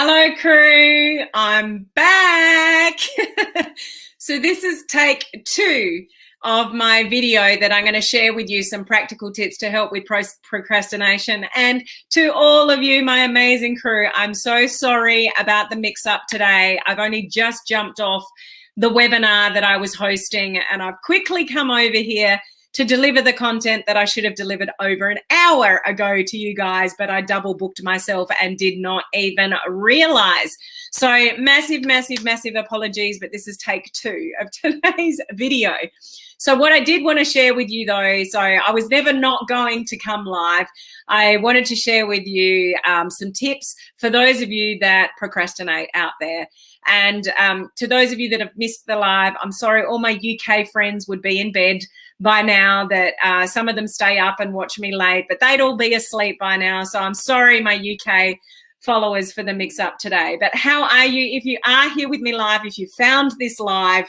Hello, crew. I'm back. So this is take 2 of my video that I'm going to share with you some practical tips to help with procrastination. And to all of you, my amazing crew, I'm so sorry about the mix-up today. I've only just jumped off the webinar that I was hosting, and I've quickly come over here to deliver the content that I should have delivered over an hour ago to you guys, but I double booked myself and did not even realize. So massive, massive, massive apologies, but this is take 2 of today's video. So what I did want to share with you though, so I was never not going to come live. I wanted to share with you some tips for those of you that procrastinate out there. And to those of you that have missed the live, I'm sorry, all my UK friends would be in bed by now, that some of them stay up and watch me late, but they'd all be asleep by now. So I'm sorry, my UK followers, for the mix up today. But how are you? If you are here with me live, if you found this live,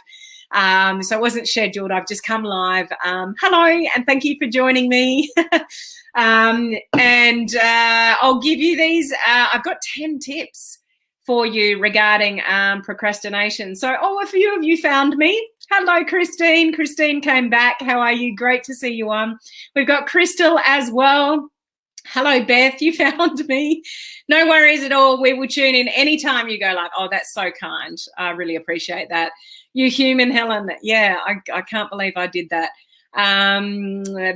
so it wasn't scheduled, I've just come live. Hello, and thank you for joining me. I'll give you these, I've got 10 tips for you regarding procrastination. So, a few of you found me. Hello, Christine. Christine came back. How are you? Great to see you on. We've got Crystal as well. Hello, Beth. You found me. No worries at all. We will tune in anytime you go live. Oh, that's so kind. I really appreciate that. You human, Helen. Yeah, I can't believe I did that.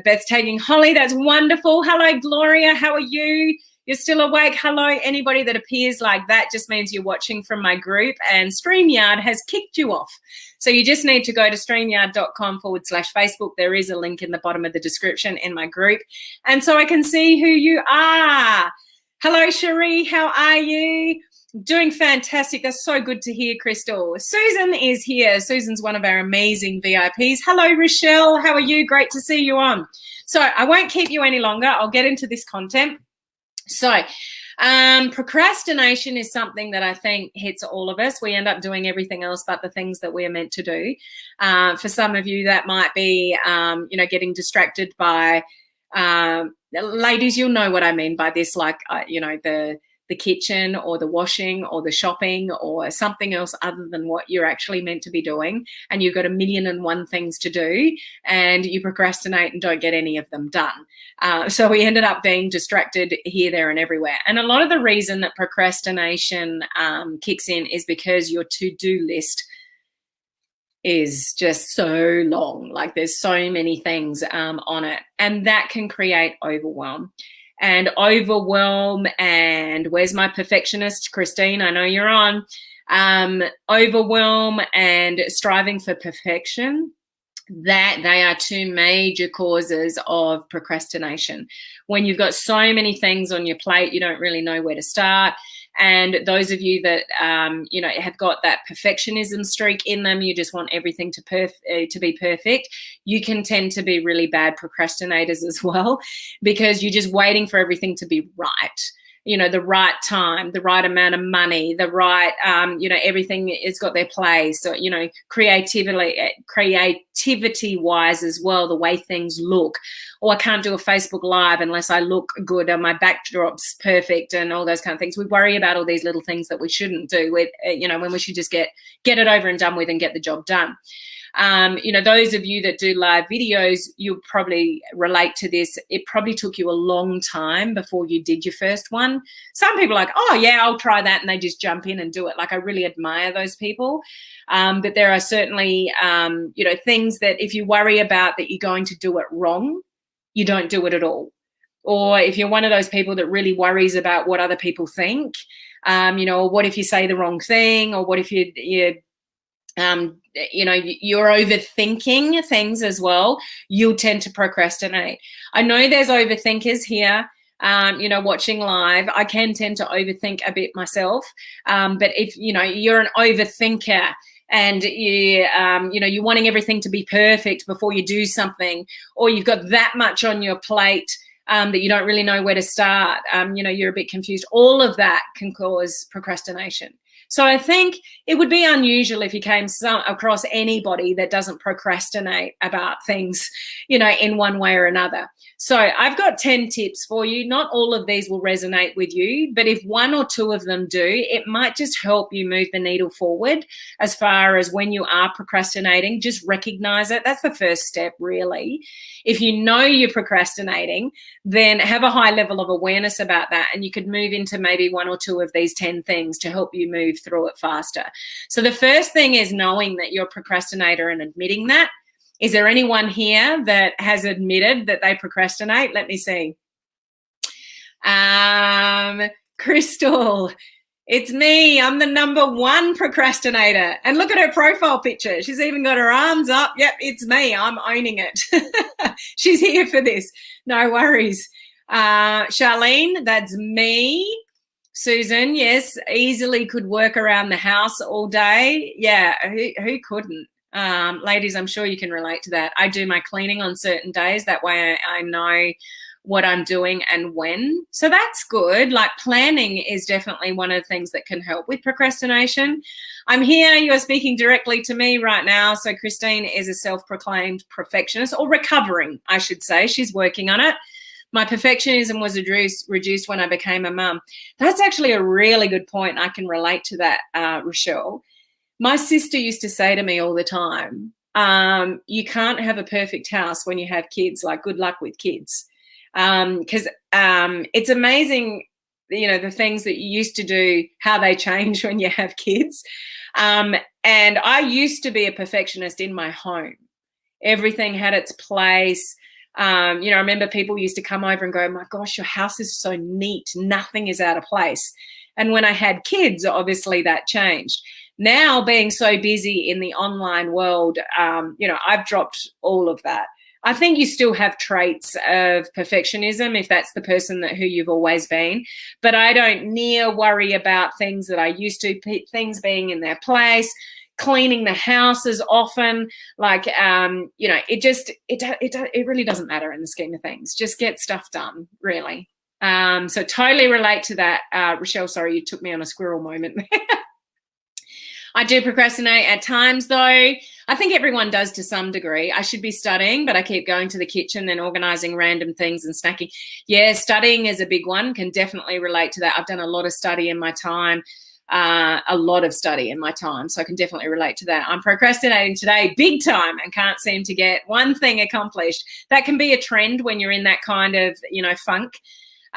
Beth's taking Holly. That's wonderful. Hello, Gloria. How are you? You're still awake. Hello. Anybody that appears like that just means you're watching from my group, and StreamYard has kicked you off. So you just need to go to streamyard.com/Facebook. There is a link in the bottom of the description in my group. And so I can see who you are. Hello, Cherie. How are you? Doing fantastic. That's so good to hear, Crystal. Susan is here. Susan's one of our amazing VIPs. Hello, Rochelle. How are you? Great to see you on. So I won't keep you any longer. I'll get into this content. So procrastination is something that I think hits all of us. We end up doing everything else but the things that we are meant to do. For some of you, that might be, getting distracted by, ladies, you'll know what I mean by this, like, the kitchen or the washing or the shopping or something else other than what you're actually meant to be doing, and you've got 1,000,001 things to do and you procrastinate and don't get any of them done. So we ended up being distracted here, there and everywhere. And a lot of the reason that procrastination kicks in is because your to-do list is just so long. Like there's so many things on it, and that can create overwhelm. And overwhelm, and where's my perfectionist, Christine? I know you're on. Overwhelm and striving for perfection, that they are 2 major causes of procrastination. When you've got so many things on your plate, you don't really know where to start. And those of you that, have got that perfectionism streak in them, you just want everything to be perfect, you can tend to be really bad procrastinators as well, because you're just waiting for everything to be right. The right time, the right amount of money, the right, everything has got their place. So, creativity wise as well, the way things look. Or I can't do a Facebook Live unless I look good and my backdrop's perfect and all those kind of things. We worry about all these little things that we shouldn't do with, when we should just get it over and done with and get the job done. Those of you that do live videos, you'll probably relate to this. It probably took you a long time before you did your first one. Some people are like, oh yeah, I'll try that. And they just jump in and do it. Like, I really admire those people. But there are certainly, things that if you worry about that you're going to do it wrong, you don't do it at all. Or if you're one of those people that really worries about what other people think, or what if you say the wrong thing, or what if you're overthinking things as well, you'll tend to procrastinate. I know there's overthinkers here, watching live. I can tend to overthink a bit myself. But if, you're an overthinker and you're wanting everything to be perfect before you do something, or you've got that much on your plate that you don't really know where to start, you're a bit confused. All of that can cause procrastination. So I think it would be unusual if you came across anybody that doesn't procrastinate about things, in one way or another. So I've got 10 tips for you. Not all of these will resonate with you, but if one or two of them do, it might just help you move the needle forward as far as when you are procrastinating. Just recognize it. That's the first step, really. If you know you're procrastinating, then have a high level of awareness about that, and you could move into maybe one or two of these 10 things to help you move through it faster. So the first thing is knowing that you're a procrastinator and admitting that. Is there anyone here that has admitted that they procrastinate? Let me see. Crystal, it's me. I'm the number one procrastinator. And look at her profile picture. She's even got her arms up. Yep, it's me. I'm owning it. She's here for this. No worries. Charlene, that's me. Susan, yes, easily could work around the house all day. Yeah, who couldn't? Ladies, I'm sure you can relate to that. I do my cleaning on certain days. That way I know what I'm doing and when. So that's good. Like, planning is definitely one of the things that can help with procrastination. I'm here. You are speaking directly to me right now. So Christine is a self-proclaimed perfectionist, or recovering, I should say. She's working on it. My perfectionism was reduced when I became a mum. That's actually a really good point. I can relate to that, Rochelle. My sister used to say to me all the time, you can't have a perfect house when you have kids. Like, good luck with kids. Because it's amazing, the things that you used to do, how they change when you have kids. And I used to be a perfectionist in my home. Everything had its place. I remember people used to come over and go, my gosh, your house is so neat. Nothing is out of place. And when I had kids, obviously that changed. Now, being so busy in the online world, I've dropped all of that. I think you still have traits of perfectionism if that's the person who you've always been. But I don't near worry about things that I used to, things being in their place, cleaning the house as often. Like, it really doesn't matter in the scheme of things. Just get stuff done, really. So totally relate to that. Rochelle, sorry, you took me on a squirrel moment there. I do procrastinate at times, though. I think everyone does to some degree. I should be studying, but I keep going to the kitchen and organising random things and snacking. Yeah, studying is a big one. Can definitely relate to that. I've done a lot of study in my time, so I can definitely relate to that. I'm procrastinating today big time and can't seem to get one thing accomplished. That can be a trend when you're in that kind of, funk.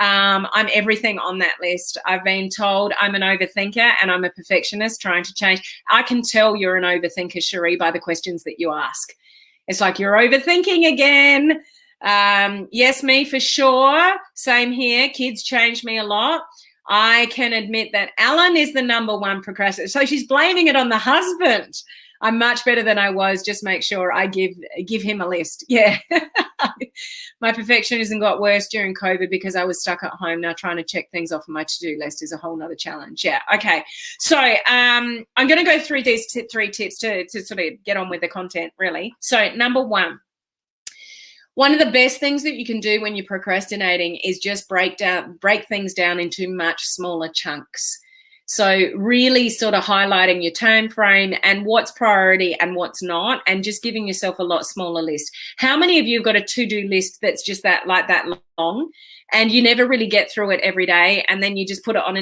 I'm everything on that list. I've been told I'm an overthinker and I'm a perfectionist trying to change. I can tell you're an overthinker, Cherie, by the questions that you ask. It's like, you're overthinking again. Yes, me for sure. Same here. Kids change me a lot. I can admit that Alan is the number one procrastinator. So she's blaming it on the husband. I'm much better than I was. Just make sure I give him a list. Yeah. My perfectionism got worse during COVID because I was stuck at home. Now trying to check things off on my to-do list is a whole nother challenge. Yeah. Okay. So I'm going to go through these 3 tips to sort of get on with the content, really. So number one of the best things that you can do when you're procrastinating is just break things down into much smaller chunks. So really sort of highlighting your time frame and what's priority and what's not, and just giving yourself a lot smaller list. How many of you have got a to-do list that's just that long, and you never really get through it every day, and then you just put it on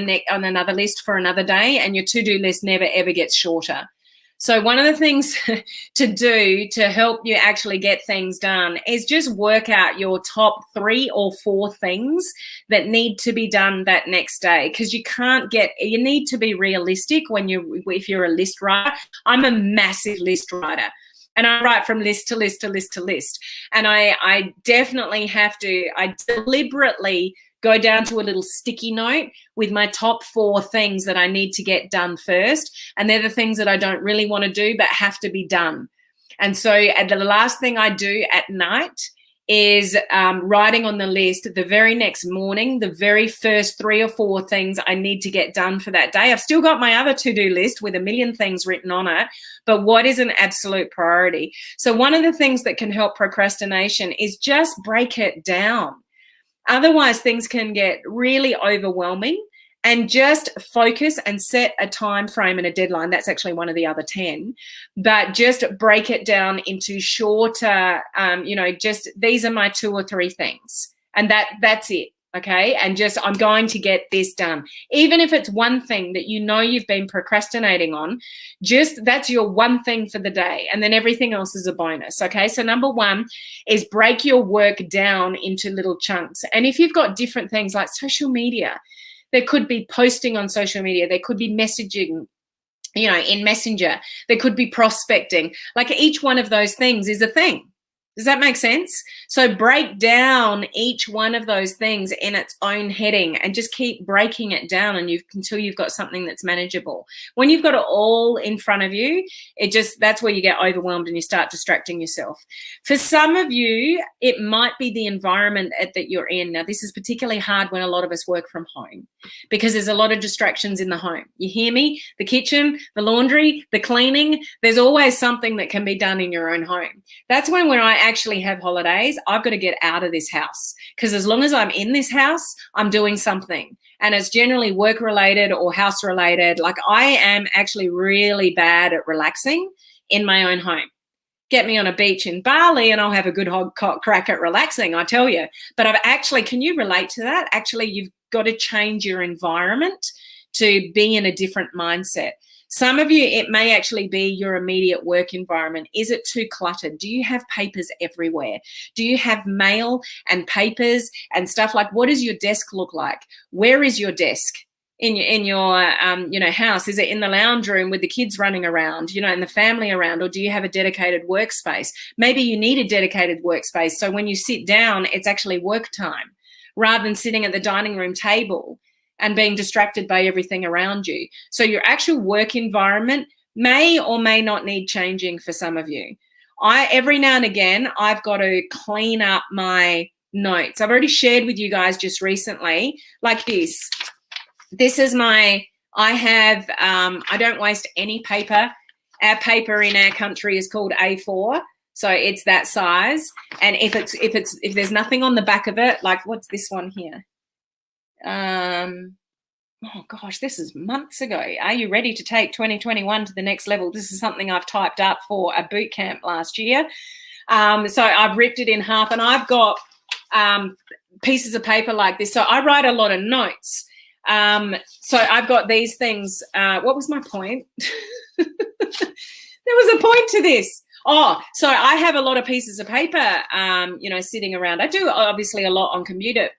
another list for another day, and your to-do list never ever gets shorter? So one of the things to do to help you actually get things done is just work out your top 3 or 4 things that need to be done that next day, because you need to be realistic if you're a list writer. I'm a massive list writer. And I write from list to list to list to list. And I definitely I deliberately go down to a little sticky note with my top 4 things that I need to get done first. And they're the things that I don't really want to do but have to be done. And so the last thing I do at night is writing on the list the very next morning, the very first 3 or 4 things I need to get done for that day. I've still got my other to-do list with a million things written on it, but what is an absolute priority? So one of the things that can help procrastination is just break it down. Otherwise, things can get really overwhelming and just focus and set a time frame and a deadline. That's actually one of the other 10, but just break it down into shorter, just these are my 2 or 3 things, and that's it. Okay. And just, I'm going to get this done. Even if it's one thing that you know you've been procrastinating on, just that's your one thing for the day. And then everything else is a bonus. Okay. So number 1 is break your work down into little chunks. And if you've got different things like social media, there could be posting on social media, there could be messaging, in Messenger, there could be prospecting. Like each one of those things is a thing. Does that make sense? So break down each one of those things in its own heading and just keep breaking it down until you've got something that's manageable. When you've got it all in front of you, that's where you get overwhelmed and you start distracting yourself. For some of you, it might be the environment that you're in. Now, this is particularly hard when a lot of us work from home because there's a lot of distractions in the home. You hear me? The kitchen, the laundry, the cleaning, there's always something that can be done in your own home. That's when I actually have holidays, I've got to get out of this house, because as long as I'm in this house, I'm doing something, and it's generally work related or house related. Like I am actually really bad at relaxing in my own home. Get me on a beach in Bali and I'll have a good hot crack at relaxing, I tell you. But can you relate to that? Actually, you've got to change your environment to be in a different mindset. Some of you, it may actually be your immediate work environment. Is it too cluttered? Do you have papers everywhere? Do you have mail and papers and stuff? Like, what does your desk look like? Where is your desk in your house? Is it in the lounge room with the kids running around, and the family around? Or do you have a dedicated workspace? Maybe you need a dedicated workspace, so when you sit down, it's actually work time rather than sitting at the dining room table and being distracted by everything around you. So your actual work environment may or may not need changing for some of you. Every now and again, I've got to clean up my notes. I've already shared with you guys just recently, like this. This is I don't waste any paper. Our paper in our country is called A4. So it's that size. And if there's nothing on the back of it, like what's this one here? Oh gosh, this is months ago. Are you ready to take 2021 to the next level? This is something I've typed up for a boot camp last year. So I've ripped it in half, and I've got pieces of paper like this. So I write a lot of notes. So I've got these things. What was my point? There was a point to this. Oh, so I have a lot of pieces of paper, sitting around. I do obviously a lot on computer,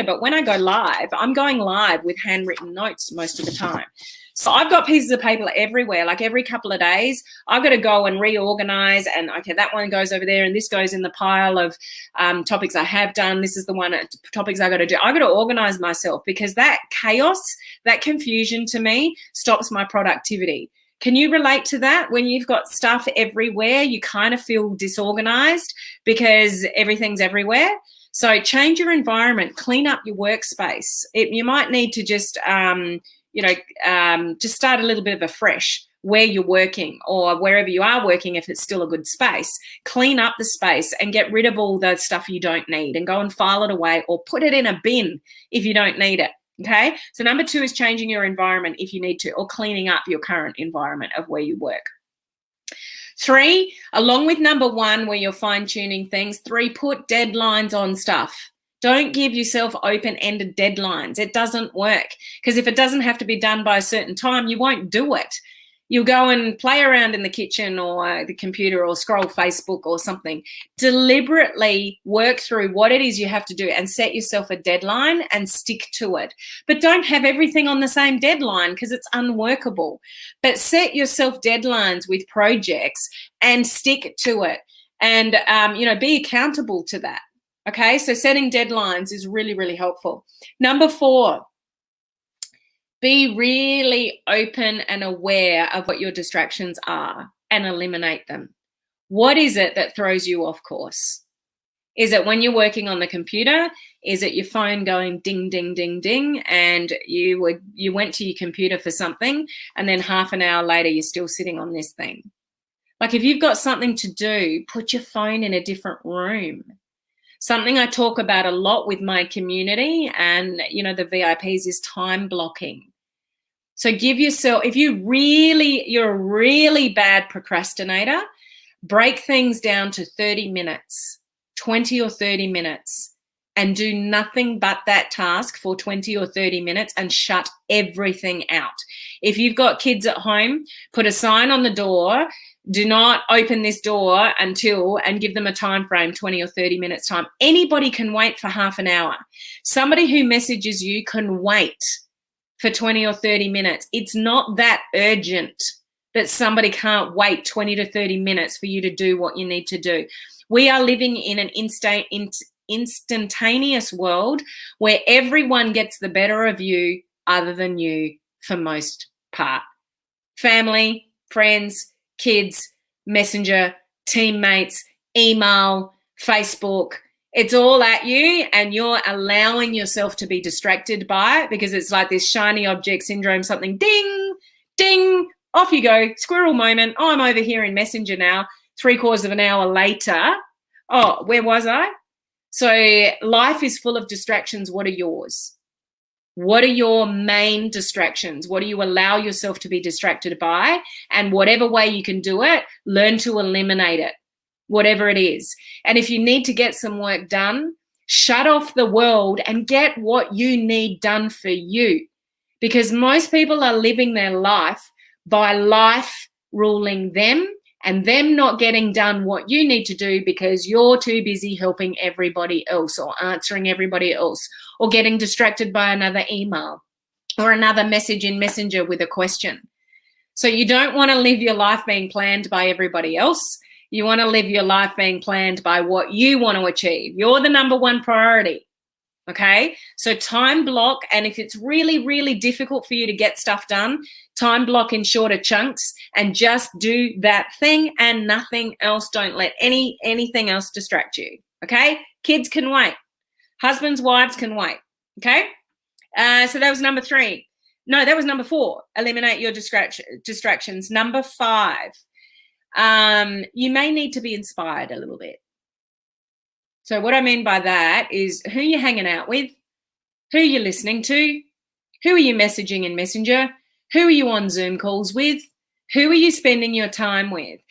but when I go live, I'm going live with handwritten notes most of the time. So I've got pieces of paper everywhere. Like every couple of days, I've got to go and reorganize, and okay, that one goes over there, and this goes in the pile of topics I have done. This is the one topics I got to do. I got to organize myself, because that chaos, that confusion to me stops my productivity. Can you relate to that? When you've got stuff everywhere, you kind of feel disorganized because everything's everywhere. So change your environment, clean up your workspace. You might need to just, just start a little bit of a fresh where you're working, or wherever you are working, if it's still a good space. Clean up the space and get rid of all the stuff you don't need, and go and file it away, or put it in a bin if you don't need it. Okay, so number 2 is changing your environment if you need to, or cleaning up your current environment of where you work. 3, along with number 1, where you're fine-tuning things, 3, put deadlines on stuff. Don't give yourself open-ended deadlines. It doesn't work, because if it doesn't have to be done by a certain time, you won't do it. You'll go and play around in the kitchen or the computer, or scroll Facebook or something. Deliberately work through what it is you have to do and set yourself a deadline and stick to it. But don't have everything on the same deadline, because it's unworkable. But set yourself deadlines with projects and stick to it, and be accountable to that. Okay, so setting deadlines is really, really helpful. Number 4. Be really open and aware of what your distractions are and eliminate them. What is it that throws you off course? Is it when you're working on the computer? Is it your phone going ding, ding, ding, ding, and you went to your computer for something, and then half an hour later you're still sitting on this thing? Like, if you've got something to do, put your phone in a different room. Something I talk about a lot with my community and, the VIPs is time blocking. So give yourself, if you're a really bad procrastinator, break things down to 30 minutes, 20 or 30 minutes, and do nothing but that task for 20 or 30 minutes and shut everything out. If you've got kids at home, put a sign on the door, do not open this door until, and give them a time frame, 20 or 30 minutes time. Anybody can wait for half an hour. Somebody who messages you can wait for 20 or 30 minutes. It's not that urgent that somebody can't wait 20 to 30 minutes for you to do what you need to do. We are living in an instantaneous world where everyone gets the better of you other than you for most part. Family, friends, kids, messenger, teammates, email, Facebook, it's all at you, and you're allowing yourself to be distracted by it because it's like this shiny object syndrome, something ding, ding, off you go, squirrel moment. Oh, I'm over here in Messenger now, 3/4 of an hour later. Oh, where was I? So life is full of distractions. What are yours? What are your main distractions? What do you allow yourself to be distracted by? And whatever way you can do it, learn to eliminate it, whatever it is. And if you need to get some work done, shut off the world and get what you need done for you. Because most people are living their life by life ruling them and them not getting done what you need to do because you're too busy helping everybody else or answering everybody else or getting distracted by another email or another message in Messenger with a question. So you don't want to live your life being planned by everybody else. You want to live your life being planned by what you want to achieve. You're the number one priority. Okay, so time block, and if it's really, really difficult for you to get stuff done, time block in shorter chunks and just do that thing and nothing else. Don't let anything else distract you. Okay, kids can wait. Husbands, wives can wait. Okay, so that was number 3. No, that was number 4. Eliminate your distractions. Number 5, you may need to be inspired a little bit. So what I mean by that is who you're hanging out with, who you're listening to, who are you messaging in Messenger, who are you on Zoom calls with, who are you spending your time with.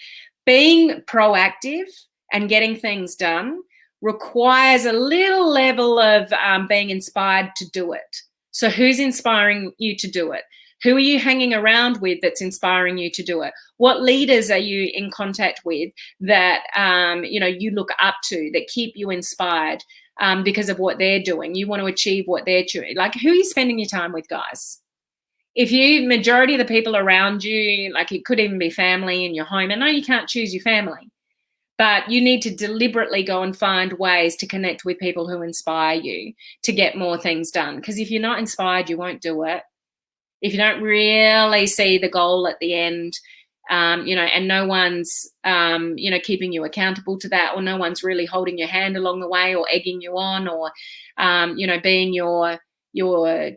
Being proactive and getting things done requires a little level of being inspired to do it. So who's inspiring you to do it? Who are you hanging around with that's inspiring you to do it? What leaders are you in contact with that you look up to, that keep you inspired because of what they're doing? You want to achieve what they're doing. Like, who are you spending your time with, guys? If majority of the people around you, like it could even be family in your home, and no, you can't choose your family, but you need to deliberately go and find ways to connect with people who inspire you to get more things done. Because if you're not inspired, you won't do it. If you don't really see the goal at the end, and no one's, keeping you accountable to that, or no one's really holding your hand along the way or egging you on or, being your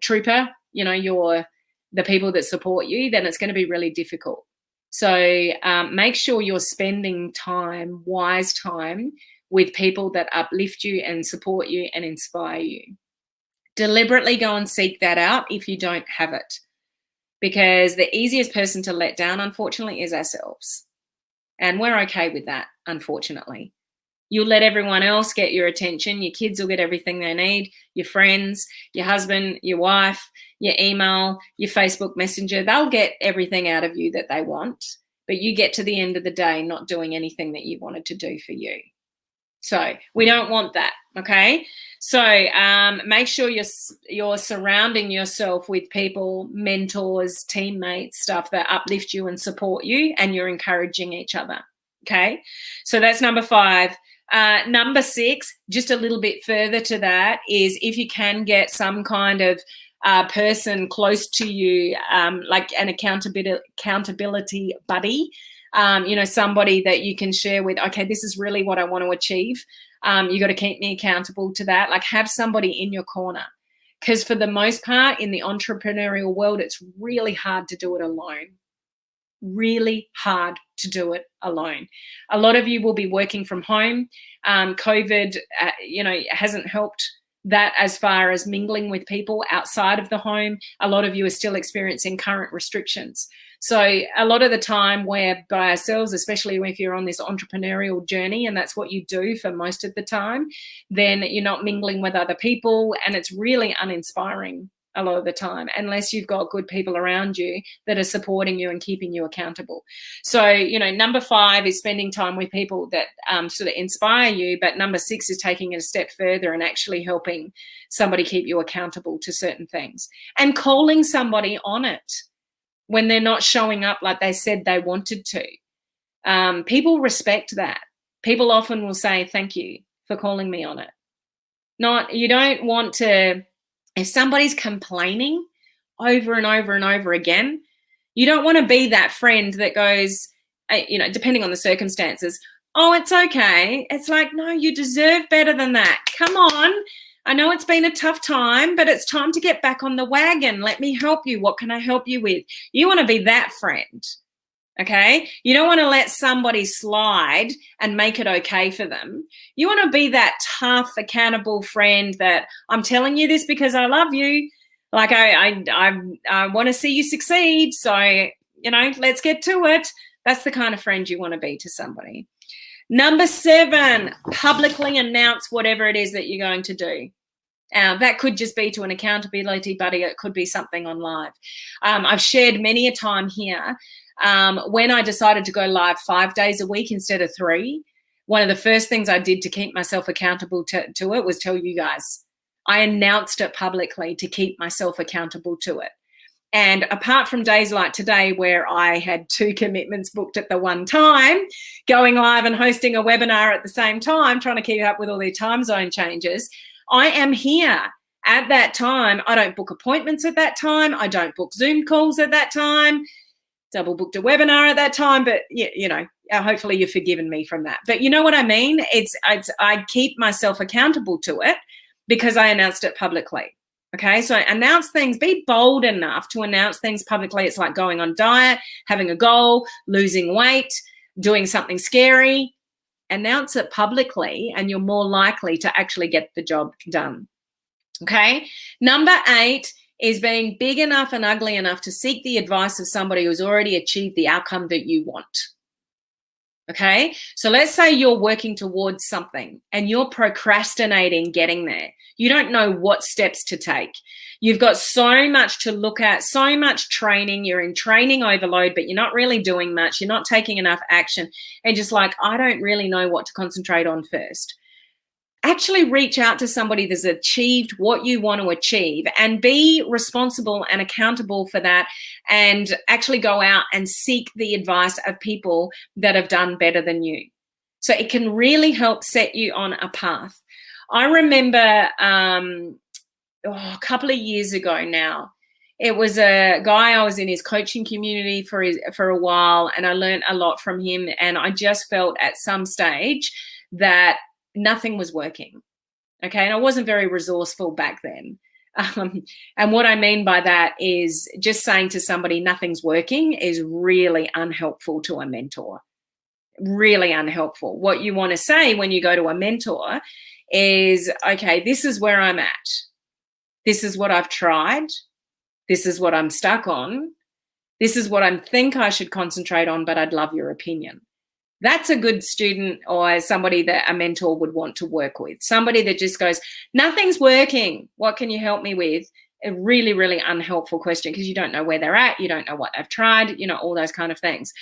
trooper, the people that support you, then it's going to be really difficult. So make sure you're spending time, wise time, with people that uplift you and support you and inspire you. Deliberately go and seek that out if you don't have it. Because the easiest person to let down, unfortunately, is ourselves. And we're okay with that, unfortunately. You'll let everyone else get your attention. Your kids will get everything they need. Your friends, your husband, your wife, your email, your Facebook Messenger, they'll get everything out of you that they want. But you get to the end of the day not doing anything that you wanted to do for you. So we don't want that, okay? So make sure you're surrounding yourself with people, mentors, teammates, stuff that uplift you and support you, and you're encouraging each other, okay? So that's number 5. Number 6, just a little bit further to that, is if you can get some kind of person close to you, like an accountability buddy, somebody that you can share with, okay, this is really what I want to achieve. You got to keep me accountable to that. Like, have somebody in your corner. Because for the most part, in the entrepreneurial world, it's really hard to do it alone. really hard to do it alone. A lot of you will be working from home. COVID, hasn't helped that as far as mingling with people outside of the home. A lot of you are still experiencing current restrictions. So a lot of the time we're by ourselves, especially if you're on this entrepreneurial journey and that's what you do for most of the time, then you're not mingling with other people, and it's really uninspiring a lot of the time, unless you've got good people around you that are supporting you and keeping you accountable. So, number 5 is spending time with people that sort of inspire you. But number 6 is taking it a step further and actually helping somebody keep you accountable to certain things and calling somebody on it when they're not showing up like they said they wanted to. People respect that. People often will say, thank you for calling me on it. You don't want to, if somebody's complaining over and over and over again, you don't want to be that friend that goes, depending on the circumstances, oh, it's okay. It's like, no, you deserve better than that. Come on. I know it's been a tough time, but it's time to get back on the wagon. Let me help you. What can I help you with? You want to be that friend. Okay. You don't want to let somebody slide and make it okay for them. You want to be that tough, accountable friend that I'm telling you this because I love you. Like I want to see you succeed. So, let's get to it. That's the kind of friend you want to be to somebody. Number 7, publicly announce whatever it is that you're going to do. That could just be to an accountability buddy. It could be something on live. I've shared many a time here. When I decided to go live 5 days a week instead of 3, one of the first things I did to keep myself accountable to it was tell you guys. I announced it publicly to keep myself accountable to it. And apart from days like today where I had 2 commitments booked at the one time, going live and hosting a webinar at the same time, trying to keep up with all the time zone changes, I am here at that time. I don't book appointments at that time. I don't book Zoom calls at that time. Double booked a webinar at that time, but hopefully you've forgiven me from that. But you know what I mean? I keep myself accountable to it because I announced it publicly. Okay, so announce things, be bold enough to announce things publicly. It's like going on diet, having a goal, losing weight, doing something scary. Announce it publicly and you're more likely to actually get the job done. Okay, number 8 is being big enough and ugly enough to seek the advice of somebody who's already achieved the outcome that you want. Okay, so let's say you're working towards something and you're procrastinating getting there. You don't know what steps to take. You've got so much to look at, so much training. You're in training overload, but you're not really doing much. You're not taking enough action. And just like, I don't really know what to concentrate on first. Actually reach out to somebody that's achieved what you want to achieve and be responsible and accountable for that, and actually go out and seek the advice of people that have done better than you. So it can really help set you on a path. I remember a couple of years ago now, it was a guy, I was in his coaching community for a while, and I learned a lot from him, and I just felt at some stage that nothing was working. Okay. And I wasn't very resourceful back then. And what I mean by that is just saying to somebody nothing's working is really unhelpful to a mentor. Really unhelpful. What you want to say when you go to a mentor is, okay, this is where I'm at. This is what I've tried. This is what I'm stuck on. This is what I think I should concentrate on, but I'd love your opinion. That's a good student or somebody that a mentor would want to work with. Somebody that just goes, nothing's working. What can you help me with? A really, really unhelpful question because you don't know where they're at. You don't know what they've tried, all those kind of things.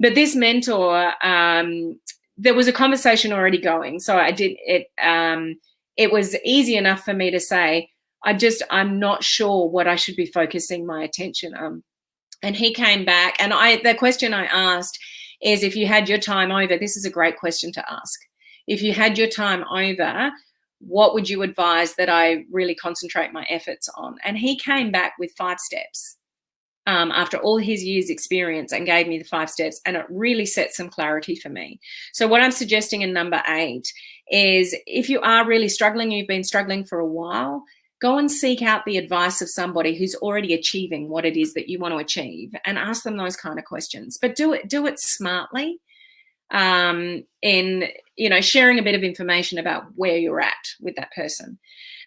But this mentor, there was a conversation already going. So I did it. It was easy enough for me to say, I'm not sure what I should be focusing my attention on. And he came back, and the question I asked is, if you had your time over, this is a great question to ask. If you had your time over, what would you advise that I really concentrate my efforts on? And he came back with 5 steps after all his years experience and gave me the 5 steps, and it really set some clarity for me. So what I'm suggesting in number 8 is, if you are really struggling, you've been struggling for a while, Go and seek out the advice of somebody who's already achieving what it is that you want to achieve, and ask them those kind of questions. But do it smartly, in sharing a bit of information about where you're at with that person.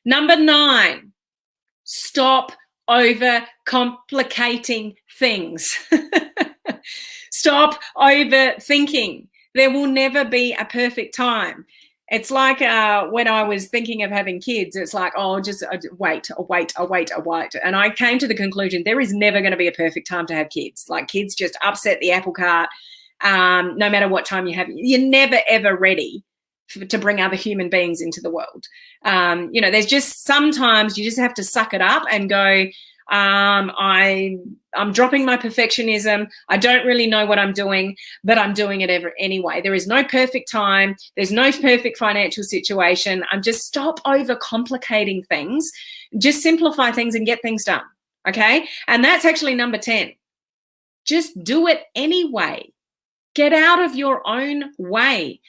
Number 9, stop overcomplicating things. Stop overthinking. There will never be a perfect time. It's like when I was thinking of having kids, it's like, just wait. And I came to the conclusion there is never going to be a perfect time to have kids. Like, kids just upset the apple cart. No matter what time you have, you're never, ever ready to bring other human beings into the world. There's just sometimes you just have to suck it up and go, I'm dropping my perfectionism. I don't really know what I'm doing, but I'm doing it anyway. There is no perfect time. There's no perfect financial situation. I'm just stop overcomplicating things. Just simplify things and get things done. Okay. And that's actually number 10. Just do it anyway. Get out of your own way.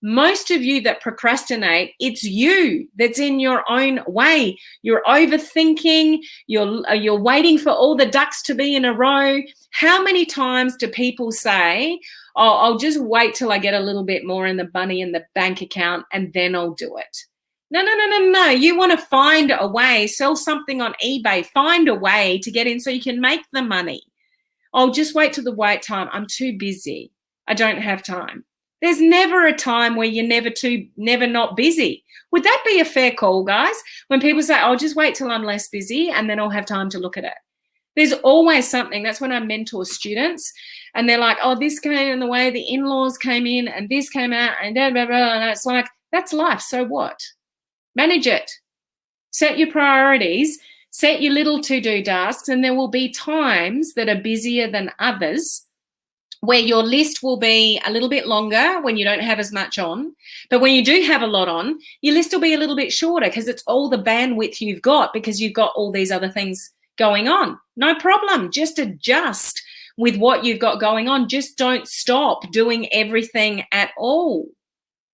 Most of you that procrastinate, it's you that's in your own way. You're overthinking. You're waiting for all the ducks to be in a row. How many times do people say, I'll just wait till I get a little bit more in the money in the bank account and then I'll do it? No. You want to find a way, sell something on eBay, find a way to get in so you can make the money. I'll just wait till the right time. I'm too busy. I don't have time. There's never a time where you're never not busy. Would that be a fair call, guys? When people say, I'll just wait till I'm less busy and then I'll have time to look at it. There's always something. That's when I mentor students and they're like, this came in the way, the in-laws came in and this came out and blah, blah, blah. And it's like, that's life. So what? Manage it. Set your priorities. Set your little to-do tasks, and there will be times that are busier than others, where your list will be a little bit longer when you don't have as much on. But when you do have a lot on, your list will be a little bit shorter because it's all the bandwidth you've got because you've got all these other things going on. No problem. Just adjust with what you've got going on. Just don't stop doing everything at all.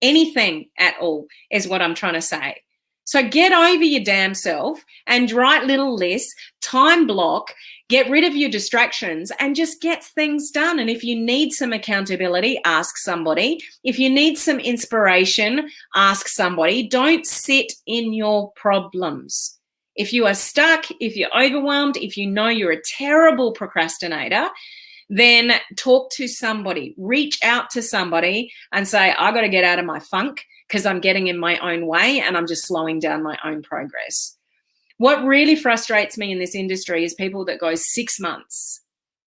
Anything at all is what I'm trying to say. So get over your damn self and write little lists, time block, get rid of your distractions and just get things done. And if you need some accountability, ask somebody. If you need some inspiration, ask somebody. Don't sit in your problems. If you are stuck, if you're overwhelmed, if you know you're a terrible procrastinator, then talk to somebody, reach out to somebody and say, I got to get out of my funk because I'm getting in my own way and I'm just slowing down my own progress. What really frustrates me in this industry is people that go 6 months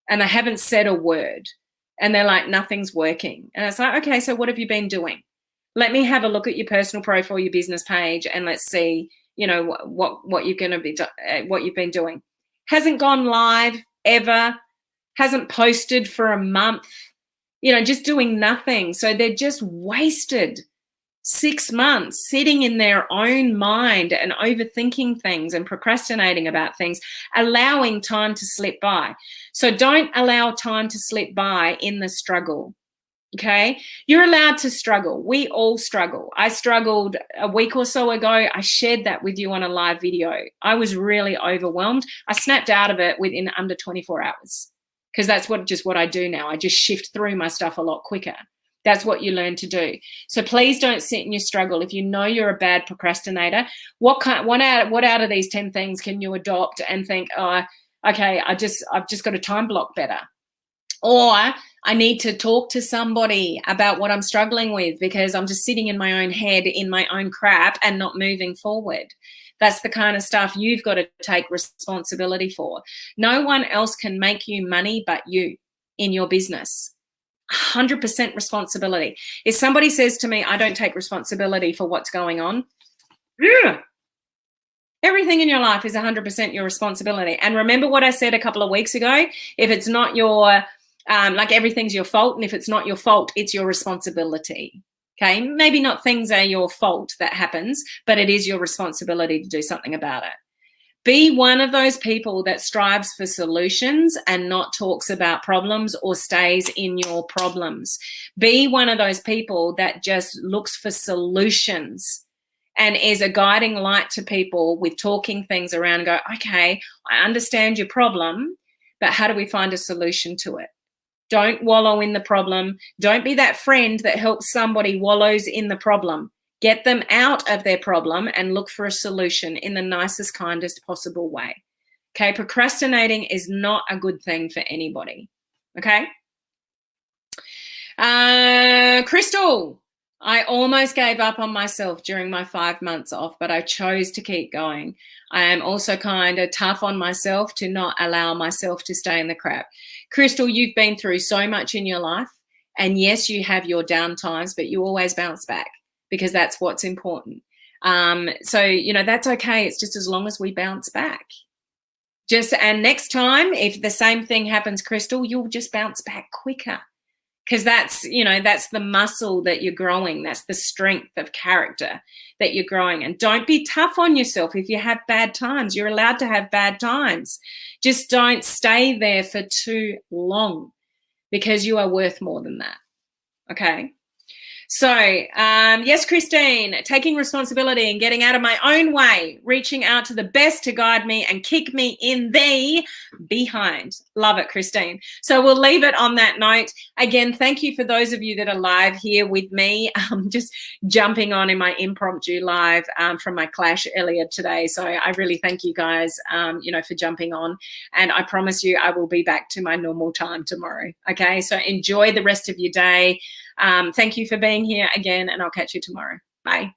and they haven't said a word and they're like, nothing's working. And it's like, okay, so what have you been doing? Let me have a look at your personal profile, your business page, and let's see, what you're going to be, what you've been doing. Hasn't gone live ever, hasn't posted for a month, just doing nothing. So they're just wasted 6 months sitting in their own mind and overthinking things and procrastinating about things, allowing time to slip by. So don't allow time to slip by in the struggle. Okay, you're allowed to struggle. We all struggle. I struggled a week or so ago. I shared that with you on a live video. I was really overwhelmed. I snapped out of it within under 24 hours because that's what I do now. I just shift through my stuff a lot quicker. That's what you learn to do. So please don't sit in your struggle. If you know you're a bad procrastinator, what out of these 10 things can you adopt and think, okay, I've just got to time block better. Or I need to talk to somebody about what I'm struggling with because I'm just sitting in my own head, in my own crap and not moving forward. That's the kind of stuff you've got to take responsibility for. No one else can make you money but you in your business. 100% responsibility. If somebody says to me, I don't take responsibility for what's going on, everything in your life is 100% your responsibility. And remember what I said a couple of weeks ago, if it's not your, everything's your fault, and if it's not your fault, it's your responsibility. Okay, maybe not things are your fault that happens, but it is your responsibility to do something about it. Be one of those people that strives for solutions and not talks about problems or stays in your problems. Be one of those people that just looks for solutions and is a guiding light to people with talking things around and go, okay, I understand your problem, but how do we find a solution to it? Don't wallow in the problem. Don't be that friend that helps somebody wallows in the problem. Get them out of their problem and look for a solution in the nicest, kindest possible way. Okay, procrastinating is not a good thing for anybody. Okay. Crystal, I almost gave up on myself during my 5 months off, but I chose to keep going. I am also kind of tough on myself to not allow myself to stay in the crap. Crystal, you've been through so much in your life, and yes, you have your down times, but you always bounce back because that's what's important. So, you know, that's okay. It's just as long as we bounce back. And next time, if the same thing happens, Crystal, you'll just bounce back quicker. Because that's, you know, that's the muscle that you're growing. That's the strength of character that you're growing. And don't be tough on yourself if you have bad times. You're allowed to have bad times. Just don't stay there for too long because you are worth more than that. Okay. So, yes, Christine, taking responsibility and getting out of my own way, reaching out to the best to guide me and kick me in the behind. Love it, Christine. So we'll leave it on that note. Again, thank you for those of you that are live here with me, just jumping on in my impromptu live from my clash earlier today. So I really thank you guys, you know, for jumping on. And I promise you I will be back to my normal time tomorrow. Okay, so enjoy the rest of your day. Thank you for being here again, and I'll catch you tomorrow. Bye.